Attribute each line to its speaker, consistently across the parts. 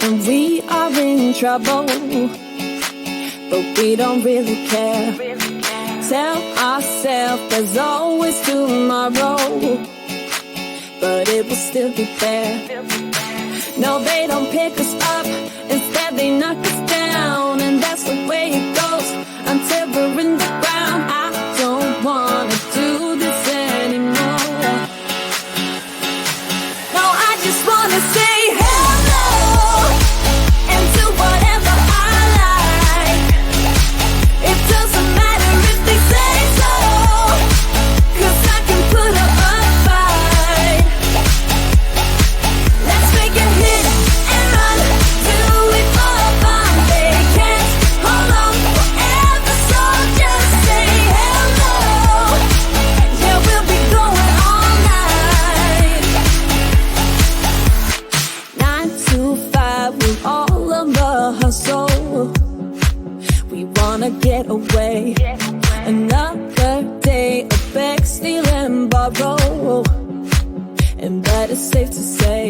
Speaker 1: and we are in trouble, but we don't really care. Tell ourselves there's always tomorrow, but it will still be there. No, they don't pick us up, instead they knock us down, and that's the way it goes until we're in the ground. I don't wanna do this anymore. No, I just wanna say hello and do whatever I like. It doesn't matter if they say so, 'cause I can put up a fight. Let's make a hit and run, do it for fun. They can't hold on forever, so just say hello. Yeah, we'll be going all night. 9 to 5, we're all on the hustle. We wanna get away. Another day of beg, steal and borrow, and that is safe to say.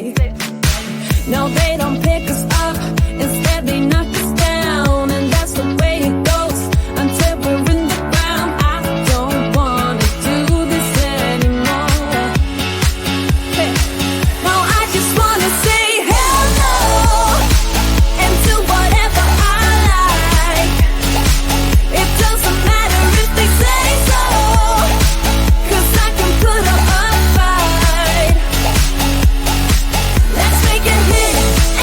Speaker 1: No, they don't pick us up, instead they knock us down, and that's the way it goes until we're in the ground. I don't wanna do this anymore. Hey. No, I just wanna say hello and do whatever I like. It doesn't matter if they say so, 'cause I can put up a fight. Let's make a hit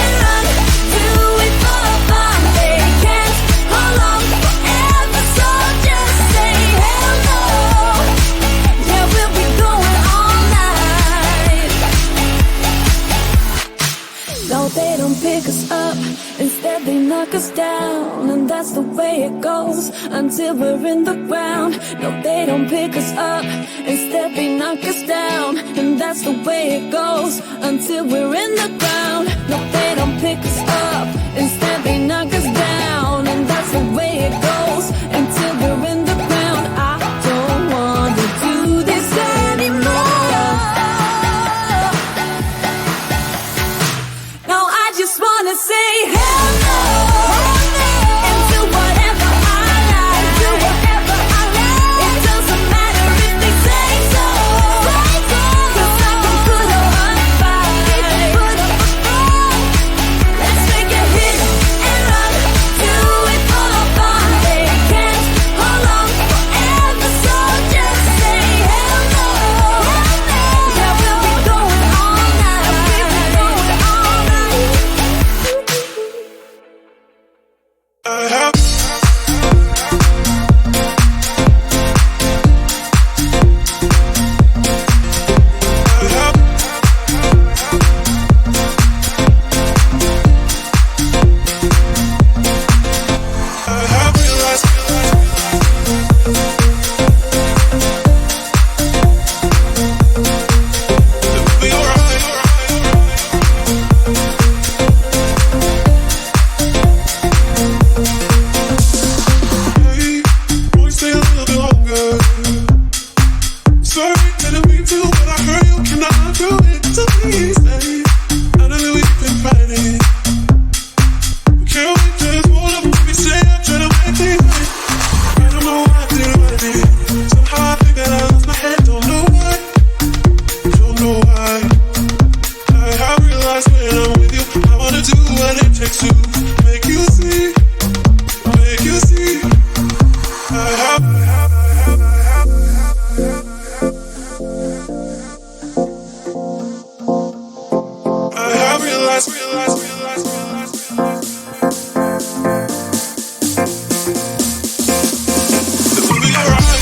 Speaker 1: and run, do it for fun. They can't hold on forever, so just say hello. Yeah, we'll be going all night. No, they don't pick us up, instead they knock us down, and that's the way it goes until we're in the ground. No, they don't pick us up, instead they knock us down, and that's the way it goes until we're in the ground. No, they don't pick us up, instead they knock us down, and that's the way it goes until we're in the ground. I don't want to do this anymore. No, I just wanna say hello and do whatever I like. Do whatever I like. It doesn't matter if they say so, 'cause I can put up a fight. Let's make a hit and run, do it for fun. They can't hold on forever, so just say hello. Yeah, we'll be going all night.
Speaker 2: I have realized that we'll be alright. Hey, boy, stay a little bit longer. Sorry, didn't mean to, but I heard you cannot do it. So please stay. I know that we've been fighting. We can't wait till it's all up to be said. Trying to make things right. I don't know why I did what I did. Somehow I think that I lost my head. Don't know why. Don't know why. I have realized when I'm with you, I wanna do what it takes to make you see. Make you see. I have realized that we'll be alright.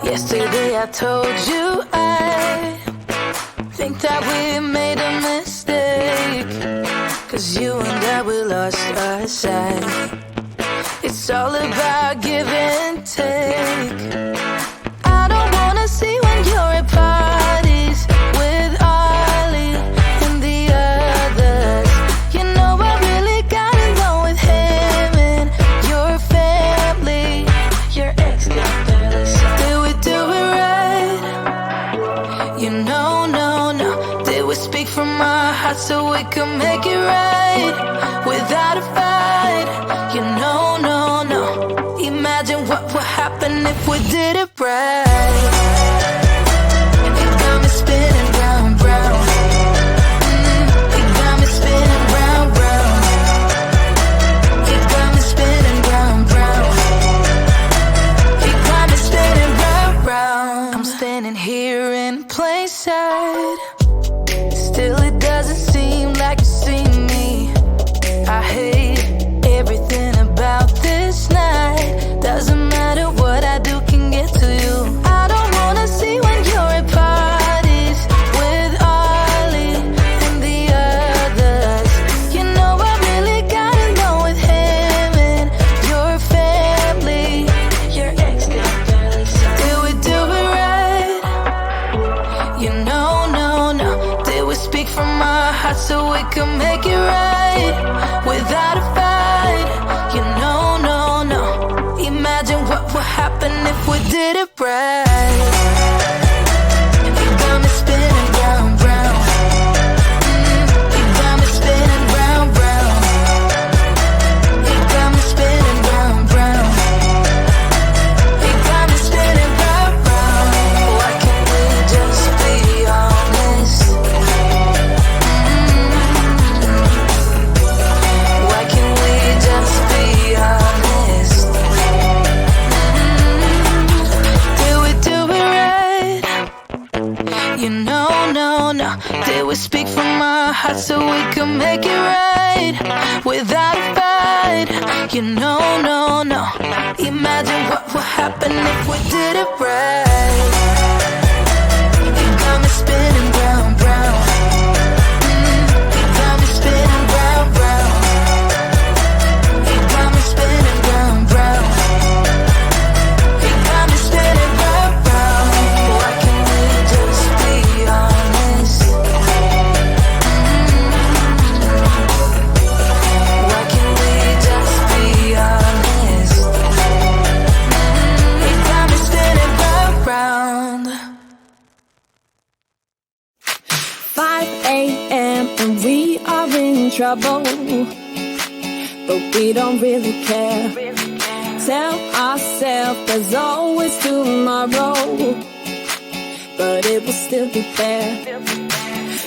Speaker 1: Yesterday I told you I think that we made a mistake, 'cause you and I, we lost our sight. It's all about give and take. I don't wanna see when you're at parties with Ollie and the others. You know I really got along with him and your family. Your ex got barely said. Did we do it right? You know, no. Did we speak from our hearts so we could make it right without a fight? You know, no. Imagine what would happen if we did it right. It got me spinning round, round. It got me spinning round, round. It got me spinning round, round. It got me spinning round, round. I'm standing here in plain sight. Still it doesn't seem like you see me. I hate everything about this night. Doesn't matter what I do can get to you. I don't wanna see when you're at parties with Ollie and the others. You know I really got along with him and your family. Your ex got barely said. Did we do it right? You know, no. Did we speak from our hearts so we could make it right without a fight? You know, no. Imagine what would happen if we did it right. It got me spinning round, round. It got me spinning round, round. It got me spinning round, round. It got me spinning round, round. Why can't we just be honest? Why can't we just be honest? You know, no. Did we speak from our hearts so we could make it right without a fight? You know, no. Imagine what would happen if we did it right. It got me spinning round, round. It got me spinning round, round. It got me spinning round, round. It got me spinning round, round. Why can't we just be honest? Why can't we just be honest? It got me spinning round, round. 5 a.m. and we are in trouble, but we don't really care. Tell ourselves there's always tomorrow, but it will still be there.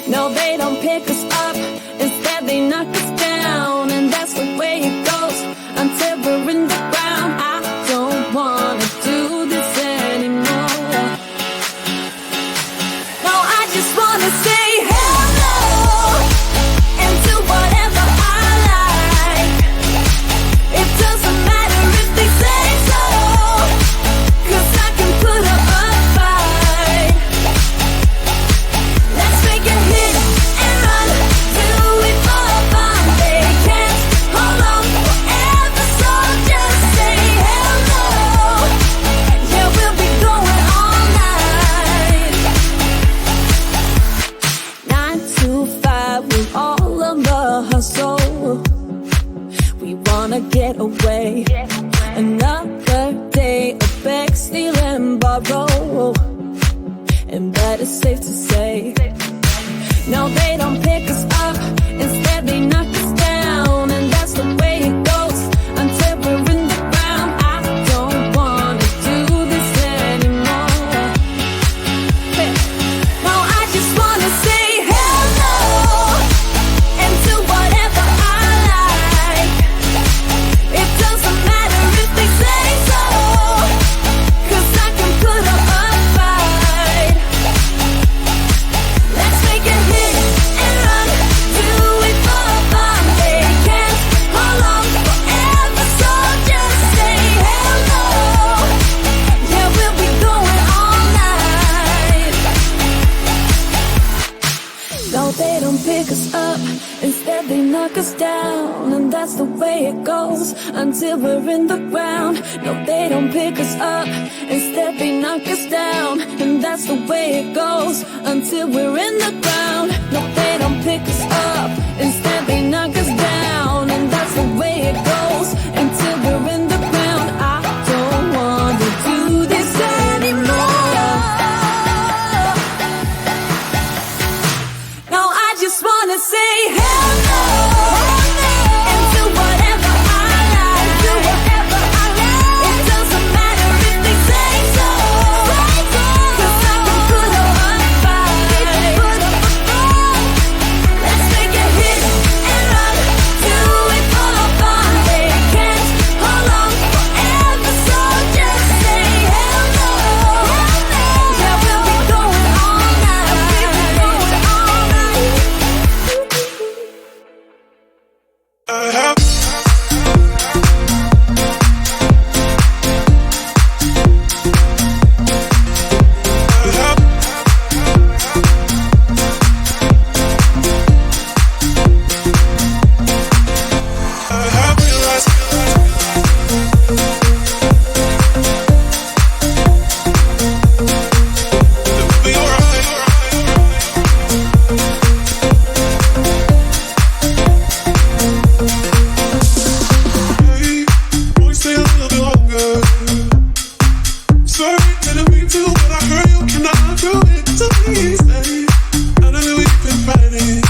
Speaker 1: No, they don't pick us up, instead they knock us down, and that's the way it goes until we're in the ground. I don't wanna do this anymore. No, I just wanna say hello and do whatever I like. It doesn't matter if they say so, 'cause I can put up a fight. Let's make a hit and run No, they don't pick us up, instead they knock us down. And that's the way it goes until we're in the ground. I don't wanna do this anymore. Hey. No, I just wanna say hello and do whatever I like. It doesn't matter if they say so, 'cause I can put up a fight. Let's make a hit and run, do it for fun. They can't hold on forever, so just say hello. Yeah, we'll be going all night. No, they don't pick us up, instead they knock us down. And that's the way it goes until we're in the ground. No, they don't pick us up, instead they knock us down. And that's the way it goes until we're in the ground. No, they don't pick us up, instead they knock us down. And that's the way it goes until we're in the ground. I don't wanna do this anymore. No, I just wanna say hello and do whatever I like. Do whatever I like. It doesn't matter if they say so, 'cause I can put up a fight. Let's make a hit and run, do it for fun. They can't hold on forever, so just say hello. Yeah, we'll be going all night.
Speaker 2: I have realized that we'll be alright. Hey, boy, stay a little bit longer. Sorry, didn't mean to, but I heard you cannot do it. So please stay. I know that we've been fighting.